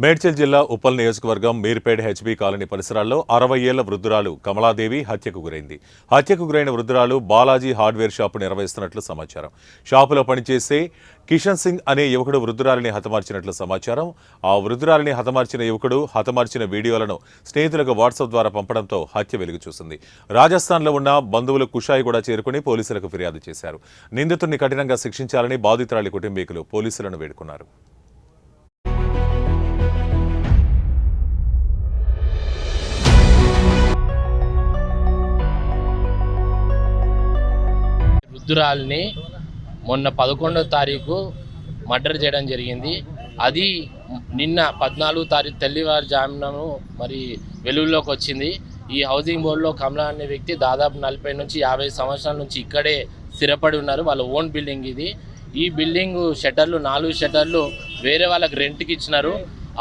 మేడ్చల్ జిల్లా ఉప్పల్ నియోజకవర్గం Meerpet HB colony పరిసరాల్లో 60 ఏళ్ల వృద్ధురాలు కమలాదేవి హత్యకు గురైంది. హత్యకు గురైన వృద్ధురాలు బాలాజీ హార్డ్వేర్ షాపు నిర్వహిస్తున్నట్లు సమాచారం. షాపులో పనిచేసే కిషన్ సింగ్ అనే యువకుడు వృద్ధురాలిని హతమార్చినట్లు సమాచారం. ఆ వృద్ధురాలిని హతమార్చిన యువకుడు హతమార్చిన వీడియోలను స్నేహితులకు వాట్సాప్ ద్వారా పంపడంతో హత్య వెలుగు చూసింది. రాజస్థాన్లో ఉన్న బంధువులు కుషాయిగూడ చేరుకుని పోలీసులకు ఫిర్యాదు చేశారు. నిందితుడిని కఠినంగా శిక్షించాలని బాధితురాలి కుటుంబీకులు పోలీసులను వేడుకున్నారు. వృద్ధురాలిని మొన్న 11వ తారీఖు మర్డర్ చేయడం జరిగింది. అది నిన్న 14వ తారీఖు తెల్లవారుజామునను మరి వెలుగులోకి వచ్చింది. ఈ హౌసింగ్ బోర్డులో కమలా అనే వ్యక్తి దాదాపు 40 నుంచి 50 సంవత్సరాల నుంచి ఇక్కడే స్థిరపడి ఉన్నారు. వాళ్ళ ఓన్ బిల్డింగ్ ఇది. ఈ బిల్డింగ్ షట్టర్లు 4 షట్టర్లు వేరే వాళ్ళకి రెంట్కి ఇచ్చినారు.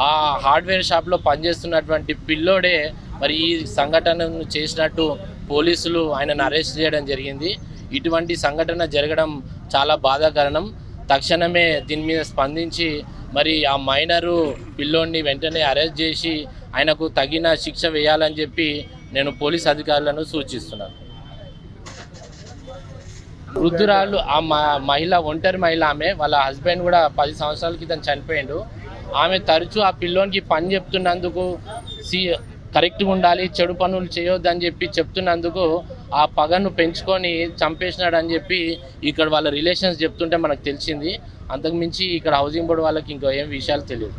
ఆ హార్డ్వేర్ షాప్లో పనిచేస్తున్నటువంటి పిల్లోడే మరి ఈ సంఘటనను చేసినట్టు పోలీసులు ఆయనను అరెస్ట్ చేయడం జరిగింది. ఇటువంటి సంఘటన జరగడం చాలా బాధాకరణం. తక్షణమే దీని మీద స్పందించి మరి ఆ మైనరు పిల్లోడిని వెంటనే అరెస్ట్ చేసి ఆయనకు తగిన శిక్ష వేయాలని చెప్పి నేను పోలీస్ అధికారులను సూచిస్తున్నాను. వృద్ధురాలు ఆ ఒంటరి మహిళ ఆమె. వాళ్ళ హస్బెండ్ కూడా 10 సంవత్సరాల క్రితం చనిపోయిండు. ఆమె తరచూ ఆ పిల్లోనికి పని చెప్తున్నందుకు కరెక్ట్గా ఉండాలి, చెడు పనులు చేయొద్దని చెప్పి చెప్తున్నందుకు ఆ పగను పెంచుకొని చంపేసినాడు అని చెప్పి ఇక్కడ వాళ్ళ రిలేషన్స్ చెప్తుంటే మనకు తెలిసింది. అంతకుమించి ఇక్కడ హౌసింగ్ బోర్డు వాళ్ళకి ఇంకో ఏం విషయాలు తెలియదు.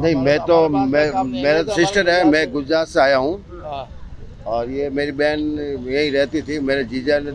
नहीं, मेरा सिस्टर है, मैं गुजरात से आया हूँ और ये मेरी बहन यही रहती थी. मेरे जीजा ने